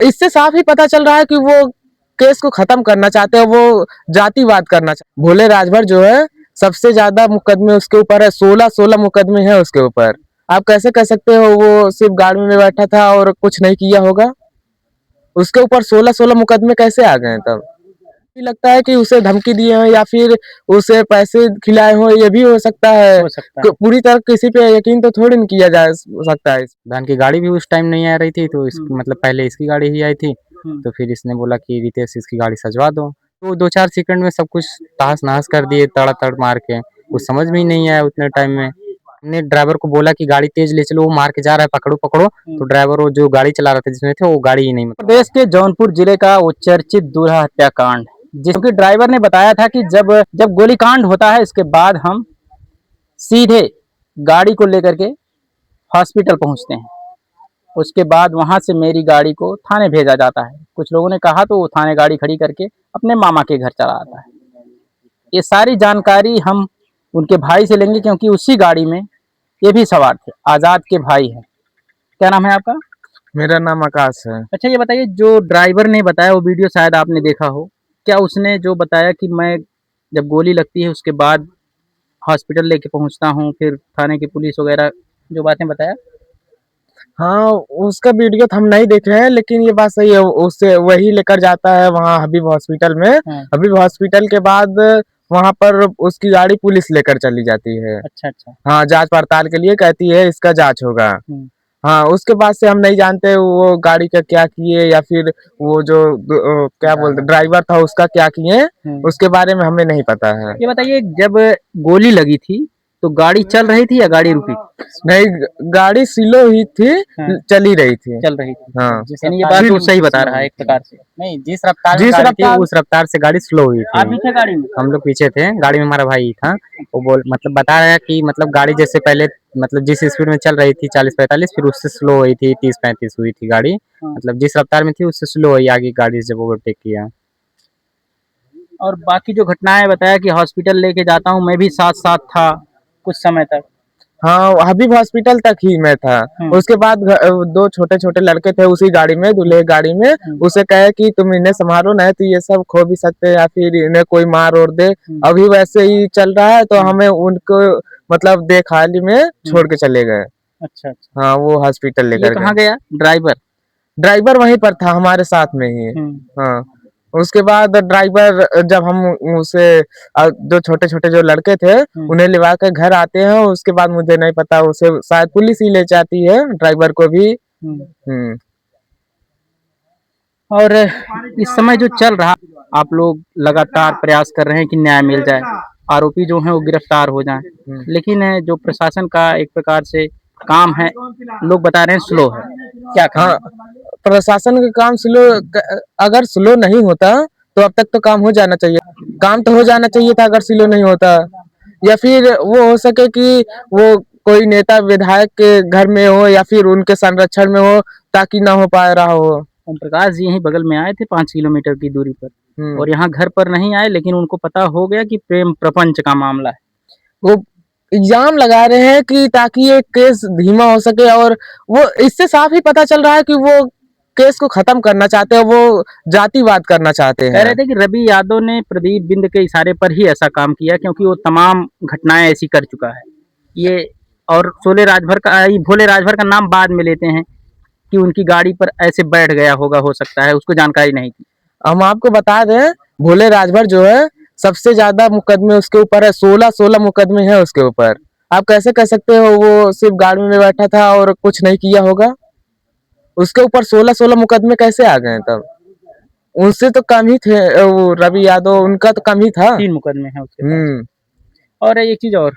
इससे साफ ही पता चल रहा है कि वो केस को खत्म करना चाहते हैं, वो जातिवाद करना चाहते। भोले राजभर जो है सबसे ज्यादा मुकदमे उसके ऊपर है, 16 मुकदमे हैं उसके ऊपर। आप कैसे कह सकते हो वो सिर्फ गाड़ी में बैठा था और कुछ नहीं किया होगा? उसके ऊपर 16 मुकदमे कैसे आ गए तब? लगता है कि उसे धमकी दिए हो या फिर उसे पैसे खिलाए हो, ये भी हो सकता है। पूरी तरह किसी पे यकीन तो थोड़ी नहीं किया जा सकता है। धान की गाड़ी भी उस टाइम नहीं आ रही थी, तो मतलब पहले इसकी गाड़ी ही आई थी। तो फिर इसने बोला कि रितेश इसकी गाड़ी सजवा दो, तो 2-4 सेकंड में सब कुछ तहस नहस कर दिए, तड़ा-तड़ मार के। कुछ समझ में ही नहीं आया उतने टाइम में। हमने ड्राइवर को बोला कि गाड़ी तेज ले चलो, वो मार के जा रहा है, पकड़ो पकड़ो। तो ड्राइवर वो जो गाड़ी चला रहा था जिसमें थे, वो गाड़ी ही नहीं। प्रदेश के जौनपुर जिले का वो चर्चित दूल्हा हत्याकांड, जिसके ड्राइवर ने बताया था कि जब जब गोलीकांड होता है इसके बाद हम सीधे गाड़ी को लेकर के हॉस्पिटल पहुंचते हैं। उसके बाद वहां से मेरी गाड़ी को थाने भेजा जाता है। कुछ लोगों ने कहा तो वो थाने गाड़ी खड़ी करके अपने मामा के घर चला आता है। ये सारी जानकारी हम उनके भाई से लेंगे, क्योंकि उसी गाड़ी में ये भी सवार थे। आजाद के भाई है। क्या नाम है आपका? मेरा नाम आकाश है। अच्छा, ये बताइए, जो ड्राइवर ने बताया वो वीडियो शायद आपने देखा हो, क्या उसने जो बताया कि मैं जब गोली लगती है उसके बाद हॉस्पिटल लेके पहुंचता हूं, फिर थाने की पुलिस वगैरह, जो बातें बताया? हाँ, उसका वीडियो तो हम नहीं देख रहे हैं, लेकिन ये बात सही है, उससे वही लेकर जाता है वहाँ हबीब हॉस्पिटल में। हबीब हॉस्पिटल के बाद वहाँ पर उसकी गाड़ी पुलिस लेकर चली जाती है। अच्छा अच्छा। हाँ, जांच पड़ताल के लिए कहती है इसका जांच होगा। हाँ, उसके बाद से हम नहीं जानते वो गाड़ी का क्या किए या फिर वो जो क्या बोलते ड्राइवर था उसका क्या किए, उसके बारे में हमें नहीं पता है। ये बताइए, जब गोली लगी थी तो गाड़ी चल रही थी या गाड़ी रुकी? नहीं, गाड़ी स्लो ही थी, चली रही थी। चल रही थी। हाँ, यानी ये बात तो सही बता रहा है एक प्रकार से। नहीं, जिस रफ्तार में गाड़ी थी उस रफ्तार से गाड़ी स्लो हुई थी। आप भी थे गाड़ी में? हम लोग पीछे थे, गाड़ी में हमारा भाई था। वो मतलब बता रहा है कि मतलब गाड़ी जैसे पहले मतलब जिस स्पीड में चल रही थी 40-45, फिर उससे स्लो हुई थी, 30-35 हुई थी गाड़ी। मतलब जिस रफ्तार में थी उससे स्लो हुई आगे गाड़ी जब ओवरटेक किया। और बाकी जो घटनाएं बताया कि हॉस्पिटल लेके जाता हूँ, मैं भी साथ साथ था कुछ समय तक। हाँ, हबीब हॉस्पिटल तक ही मैं था। उसके बाद दो छोटे छोटे लड़के थे उसी गाड़ी में, दूल्हे गाड़ी में। उसे कहे कि तुम इन्हें संभालो, नहीं तो ये सब खो भी सकते हैं या फिर इन्हें कोई मार और दे। अभी वैसे ही चल रहा है, तो हमें उनको मतलब देखहाली में छोड़ के चले गए। अच्छा अच्छा। हाँ, वो हॉस्पिटल लेकर कहाँ गया ड्राइवर? ड्राइवर वहीं पर था हमारे साथ में ही। हाँ, उसके बाद ड्राइवर जब हम उसे जो छोटे छोटे जो लड़के थे उन्हें लिवा कर घर आते हैं, उसके बाद मुझे नहीं पता, उसे शायद पुलिस ही ले जाती है ड्राइवर को भी। और इस समय जो चल रहा, आप लोग लगातार प्रयास कर रहे हैं कि न्याय मिल जाए, आरोपी जो हैं वो गिरफ्तार हो जाएं, लेकिन जो प्रशासन का एक प्रकार से काम है, लोग बता रहे हैं स्लो है। क्या हाँ, प्रशासन का काम स्लो, अगर स्लो नहीं होता तो अब तक तो काम हो जाना चाहिए। काम तो हो जाना चाहिए था अगर स्लो नहीं होता। या फिर वो हो सके कि वो कोई नेता विधायक के घर में हो या फिर उनके संरक्षण में हो, ताकि ना हो पा रहा हो। ओम प्रकाश जी यहीं बगल में आए थे 5 किलोमीटर की दूरी पर, और यहाँ घर पर नहीं आए, लेकिन उनको पता हो गया कि प्रेम प्रपंच का मामला है। वो इल्जाम लगा रहे हैं कि ताकि ये केस धीमा हो सके, और वो इससे साफ ही पता चल रहा है कि वो केस को खत्म करना चाहते हैं, वो जातिवाद करना चाहते हैं। कह रहे थे कि रवि यादव ने प्रदीप बिंद के इशारे पर ही ऐसा काम किया, क्योंकि वो तमाम घटनाएं ऐसी कर चुका है। ये और भोले राजभर का नाम बाद में लेते हैं कि उनकी गाड़ी पर ऐसे बैठ गया होगा, हो सकता है, उसको जानकारी नहीं थी। हम आपको बता दें, भोले राजभर जो है सबसे ज्यादा मुकदमे उसके ऊपर है, 16 मुकदमे हैं उसके ऊपर। आप कैसे कह सकते हो वो सिर्फ गाड़ी में बैठा था और कुछ नहीं किया होगा? उसके ऊपर 16 मुकदमे कैसे आ गए तब? उनसे तो कम ही थे, वो रवि यादव उनका तो कम ही था। 3 मुकदमे हैं उसके पास। और एक चीज और,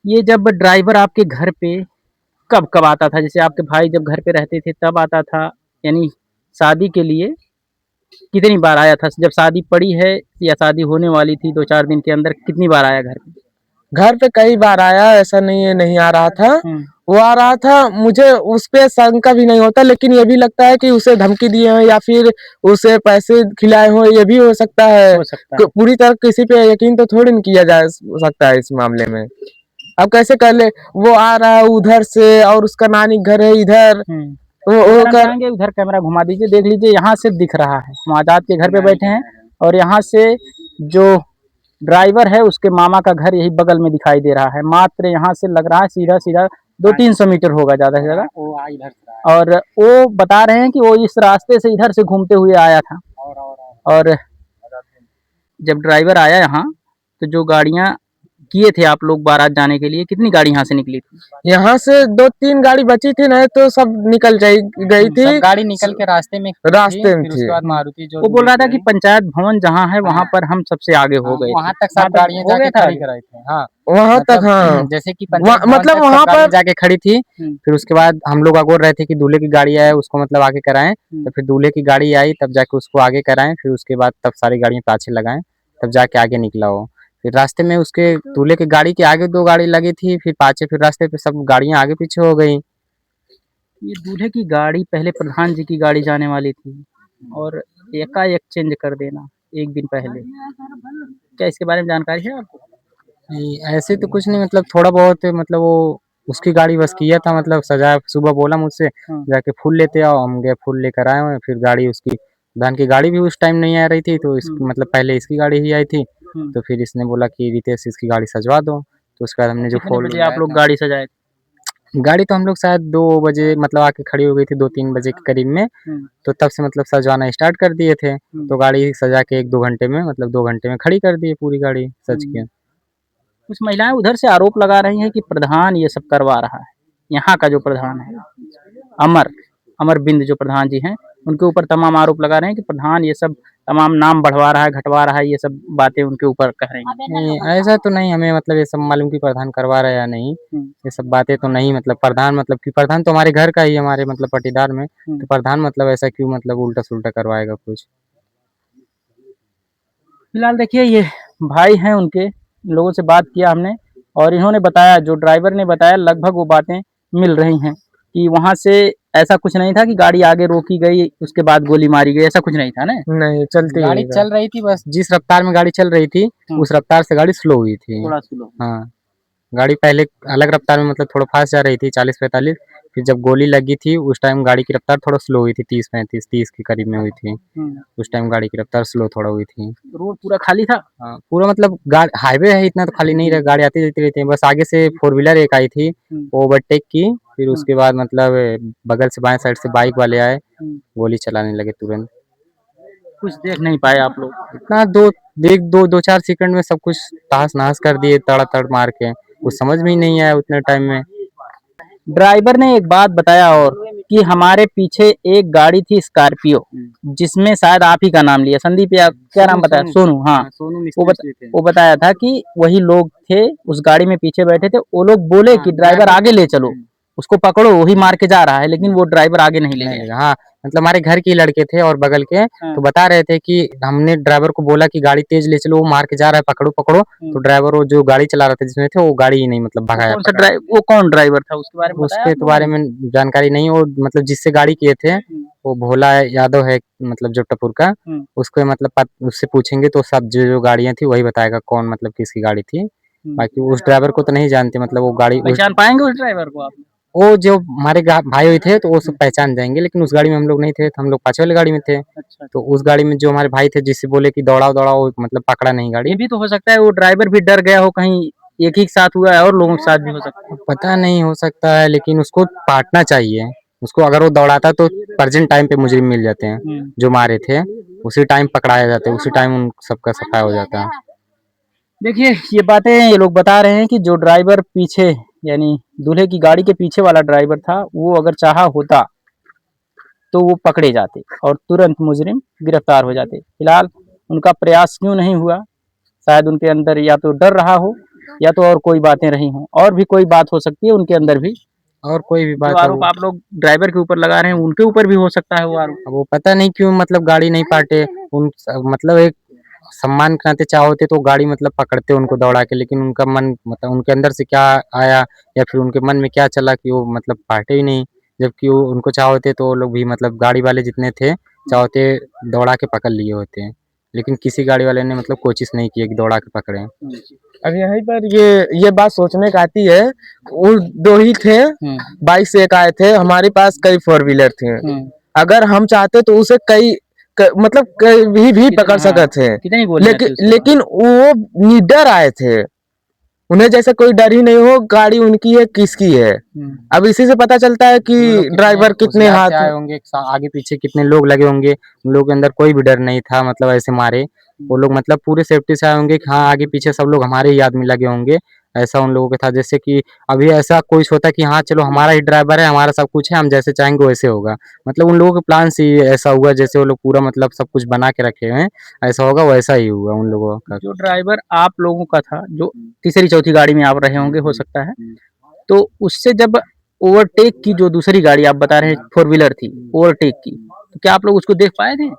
ये जब ड्राइवर आपके घर पे कब कब आता था? जैसे आपके भाई जब घर पे रहते थे तब आता था, यानी शादी के लिए कितनी बार आया था? जब शादी पड़ी है या शादी होने वाली थी 2-4 दिन के अंदर, कितनी बार आया घर पे? घर पे कई बार आया, ऐसा नहीं है नहीं आ रहा था। वो आ रहा था, मुझे उस पे शंका भी नहीं होता, लेकिन ये भी लगता है कि उसे धमकी दिए हो या फिर उसे पैसे खिलाए हो, ये भी हो सकता है। पूरी तरह किसी पे यकीन तो थोड़ी नहीं किया जा सकता है इस मामले में। अब कैसे कर ले, वो आ रहा है उधर से और उसका नानी घर है इधर, वो अगर हम कर चाहेंगे उधर कैमरा घुमा दीजिए, देख लीजिए यहाँ से दिख रहा है हम आजाद के घर पे बैठे हैं और यहाँ से जो ड्राइवर है उसके मामा का घर यही बगल में दिखाई दे रहा है। मात्र यहाँ से लग रहा है सीधा सीधा 200-300 मीटर होगा ज़्यादा से ज़्यादा। वो आ इधर से रहा और वो बता रहे हैं कि वो इस रास्ते से इधर से घूमते हुए आया था। और जब ड्राइवर आया यहाँ तो जो गाड़ियाँ किए थे आप लोग बारात जाने के लिए, कितनी गाड़ी यहाँ से निकली थी? यहाँ से 2-3 गाड़ी बची थी ना, तो सब निकल गई सब थी, गाड़ी निकल के रास्ते में थी, रास्ते में फिर थी। उसके बाद मारुति जो वो बोल रहा था कि गई, पंचायत भवन जहाँ है वहाँ पर हम सबसे आगे हो गए वहां थे। तक सब गाड़ियां हो गया जाके था खड़ी आगे? कराई थी। हाँ वहां तक, मतलब हाँ जैसे कि पंचायत भवन मतलब तक वहां सब गाड़ियां पर जाके खड़ी थी। फिर उसके बाद हम लोग अगोर रहे थे कि दूल्हे की गाड़ी आए उसको मतलब आगे कराएं, तो फिर दूल्हे की गाड़ी आई तब जाके उसको आगे कराएं, फिर उसके बाद तब सारी गाड़ियां पाछे लगाएं, तब जाके आगे निकला हो। फिर रास्ते में उसके दूल्हे की गाड़ी के आगे 2 गाड़ी लगी थी, फिर पाछे फिर रास्ते पे सब गाड़ियां आगे पीछे हो गई। ये दूल्हे की गाड़ी पहले प्रधान जी की गाड़ी जाने वाली थी और एकाएक चेंज कर देना एक दिन पहले, क्या इसके बारे में जानकारी है आपको? नहीं, ऐसे तो कुछ नहीं, मतलब थोड़ा बहुत मतलब वो उसकी गाड़ी बस किया था, मतलब सजाया, सुबह बोला मुझसे हाँ। जाके फूल लेते आओ, हम गए फूल लेकर आए हुए हैं। फिर गाड़ी उसकी धान की गाड़ी भी उस टाइम नहीं आ रही थी, तो इस मतलब पहले इसकी गाड़ी ही आई थी, तो फिर इसने बोला कि रितेश इसकी गाड़ी सजवा दो, तो उसके बाद हमने जो कितने फूल बजे आप लोग गाड़ी सजाए थे? गाड़ी तो हम लोग शायद 2 बजे मतलब आके खड़ी हो गई थी, 2-3 बजे के करीब में, तो तब से मतलब सजवाना स्टार्ट कर दिए थे। तो गाड़ी सजा के 1-2 घंटे में मतलब 2 घंटे में खड़ी कर दिए पूरी गाड़ी सज के। कुछ महिलाएं उधर से आरोप लगा रही हैं कि प्रधान ये सब करवा रहा है। यहाँ का जो प्रधान है अमर अमर बिंद जो प्रधान जी हैं उनके ऊपर तमाम आरोप लगा रहे हैं कि प्रधान ये सब तमाम नाम बढ़वा रहा है, घटवा रहा है, ये सब बातें उनके ऊपर कह रही हैं। नहीं, ऐसा तो नहीं, हमें मतलब ये सब मालूम कि प्रधान करवा रहा है या नहीं, ये सब बातें तो नहीं, मतलब प्रधान मतलब कि प्रधान तो हमारे घर का ही है, हमारे मतलब पटीदार में, तो प्रधान मतलब ऐसा क्यों मतलब उल्टा-सुल्टा करवाएगा कुछ। फिलहाल देखिए ये भाई हैं उनके, इन लोगों से बात किया हमने और इन्होंने बताया, जो ड्राइवर ने बताया लगभग वो बातें मिल रही हैं कि वहाँ से ऐसा कुछ नहीं था कि गाड़ी आगे रोकी गई उसके बाद गोली मारी गई, ऐसा कुछ नहीं था ना? नहीं चलती गाड़ी हुई चल रही थी, बस जिस रफ्तार में गाड़ी चल रही थी, उस रफ्तार से गाड़ी स्लो हुई थी। थोड़ा स्लो। हाँ, गाड़ी पहले अलग रफ्तार में मतलब थोड़ा फास्ट जा रही थी 40-45, फिर जब गोली लगी थी उस टाइम गाड़ी की रफ्तार थोड़ा स्लो हुई थी, 30-35 30 के करीब में हुई थी। उस टाइम गाड़ी की रफ्तार स्लो थोड़ा हुई थी। रोड पूरा खाली था? हाँ, पूरा मतलब हाईवे है, इतना तो खाली नहीं रहा, गाड़ी आती जाती रहती है, बस आगे से 4 व्हीलर एक आई थी, वो ओवरटेक की, फिर उसके बाद मतलब बगल से बाएं साइड से बाइक वाले आए, गोली चलाने लगे तुरंत। कुछ देख नहीं पाए आप लोग? इतना 2-4 सेकंड में सब कुछ तहस-नहस कर दिए तड़-तड़ मार के, कुछ समझ में ही नहीं आया उतने टाइम में। ड्राइवर ने एक बात बताया और कि हमारे पीछे एक गाड़ी थी स्कॉर्पियो, जिसमें शायद आप ही का नाम लिया, संदीप या क्या नाम बताया? सोनू। हाँ, वो बताया था कि वही लोग थे उस गाड़ी में पीछे बैठे थे, वो लोग बोले कि ड्राइवर आगे ले चलो, उसको पकड़ो, वही मार के जा रहा है, लेकिन वो ड्राइवर आगे नहीं ले गया। हाँ, मतलब हमारे घर के लड़के थे और बगल के, तो बता रहे थे कि हमने ड्राइवर को बोला कि गाड़ी तेज ले चलो, वो मार के जा रहा है, पकड़ो पकड़ो, तो ड्राइवर वो जो गाड़ी चला रहा था जिसमें थे, वो गाड़ी ही नहीं मतलब भगाया। वो कौन ड्राइवर था उसके बारे में बताया? उसके तो बारे में जानकारी नहीं, वो मतलब जिससे गाड़ी किए थे वो भोला यादव है, मतलब जबटापुर का, उसको मतलब उससे पूछेंगे तो सब जो गाड़ियां थी वही बताएगा कौन मतलब किसकी गाड़ी थी, बाकी उस ड्राइवर को तो नहीं जानते, मतलब वो गाड़ी पहचान पाएंगे उस ड्राइवर को आप? वो जो हमारे भाई हुए थे तो वो सब पहचान जाएंगे, लेकिन उस गाड़ी में हम लोग नहीं थे, तो हम लोग पाछे वाली गाड़ी में थे। अच्छा, तो उस गाड़ी में जो हमारे भाई थे जिससे बोले कि दौड़ाओ दौड़ाओ, मतलब पकड़ा नहीं गाड़ी। ये भी तो हो सकता है वो ड्राइवर भी डर गया हो, कहीं एक ही के साथ हुआ है और लोगों के साथ भी हो सकता है। पता नहीं, हो सकता है, लेकिन उसको पाटना चाहिए, उसको अगर वो दौड़ाता तो प्रेजेंट टाइम पे मुजरिम मिल जाते हैं, जो मारे थे उसी टाइम पकड़ाया जाते, उसी टाइम उन सबका सफाया हो जाता है। देखिए ये बातें ये लोग बता रहे हैं कि जो ड्राइवर पीछे यानी दूल्हे की गाड़ी के पीछे वाला ड्राइवर था, वो अगर चाहा होता तो वो पकड़े जाते और तुरंत मुजरिम गिरफ्तार हो जाते। फिलहाल उनका प्रयास क्यों नहीं हुआ, शायद उनके अंदर या तो डर रहा हो या तो और कोई बातें रही हों, और भी कोई बात हो सकती है उनके अंदर भी। और कोई भी जो बात आरोप आप लोग ड्राइवर के ऊपर लगा रहे हैं उनके ऊपर भी हो सकता है वो आरोप। अब वो पता नहीं क्यों मतलब गाड़ी नहीं पाटे, मतलब एक सम्मान के नाते चाहोते तो गाड़ी मतलब पकड़ते उनको दौड़ा के, लेकिन उनका मन मतलब उनके अंदर से क्या आया या फिर उनके मन में क्या चला कि वो मतलब पाटे ही नहीं, जबकि वो उनको चाहोते तो वो लोग भी मतलब गाड़ी वाले जितने थे चाहोते दौड़ा के पकड़ लिए होते हैं, लेकिन किसी गाड़ी वाले ने मतलब कोशिश नहीं की कि दौड़ा के पकड़े। अब यहीं पर ये बात सोचने का आती है, वो दो ही थे, बाइक से एक आए थे, हमारे पास कई फोर व्हीलर थे। अगर हम चाहते तो उसे मतलब कहीं भी पकड़ सकते थे, कितनी गोली लेकिन वो निडर आए थे, उन्हें जैसे कोई डर ही नहीं हो, गाड़ी उनकी है किसकी है। अब इसी से पता चलता है कि ड्राइवर कितने हाथ आए होंगे, आगे पीछे कितने लोग लगे होंगे, उन लोगों के अंदर कोई भी डर नहीं था, मतलब ऐसे मारे वो लोग, मतलब पूरे सेफ्टी से आए होंगे कि हाँ आगे पीछे सब लोग हमारे ही आदमी लगे होंगे, ऐसा उन लोगों के था। जैसे कि अभी ऐसा कोई होता कि हाँ चलो हमारा ही ड्राइवर है, हमारा सब कुछ है, हम जैसे चाहेंगे वैसे होगा, मतलब उन लोगों के प्लान से ही ऐसा हुआ, जैसे वो लोग पूरा मतलब सब कुछ बना के रखे हुए हैं, ऐसा होगा वैसा ही हुआ उन लोगों का। जो ड्राइवर आप लोगों का था, जो तीसरी चौथी गाड़ी में आप रहे होंगे हो सकता है, तो उससे जब ओवरटेक की, जो दूसरी गाड़ी आप बता रहे हैं फोर व्हीलर थी, ओवरटेक की, तो क्या आप लोग उसको देख पाए थे?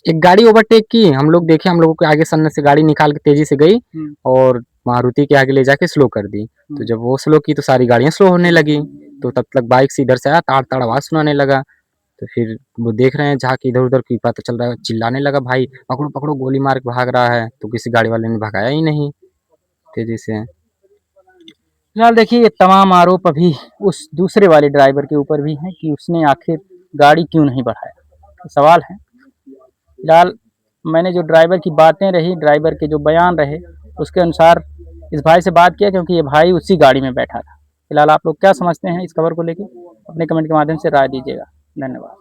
एक गाड़ी ओवरटेक की, हम लोग देखे, हम लोगों के आगे सामने से गाड़ी निकाल के तेजी से गई और मारुति के आगे ले जाके स्लो कर दी। तो जब वो स्लो की तो सारी गाड़ियां स्लो होने लगी, तो तब तक बाइक से इधर से आया, ताड़ ताड़ आवाज सुनाने लगा। तो फिर वो देख रहे हैं जाके इधर उधर की, पता चल रहा है, चिल्लाने लगा भाई पकड़ो पकड़ो, गोली मार के भाग रहा है। तो किसी गाड़ी वाले ने भगाया ही नहीं तेजी से। फिलहाल देखिए, ये तमाम आरोप अभी उस दूसरे वाले ड्राइवर के ऊपर भी हैं कि उसने आखिर गाड़ी क्यों नहीं बढ़ाया, तो सवाल है। फिलहाल मैंने जो ड्राइवर की बातें रही, ड्राइवर के जो बयान रहे, उसके अनुसार इस भाई से बात किया, क्योंकि ये भाई उसी गाड़ी में बैठा था। फिलहाल आप लोग क्या समझते हैं इस खबर को लेके, अपने कमेंट के माध्यम से राय दीजिएगा। धन्यवाद।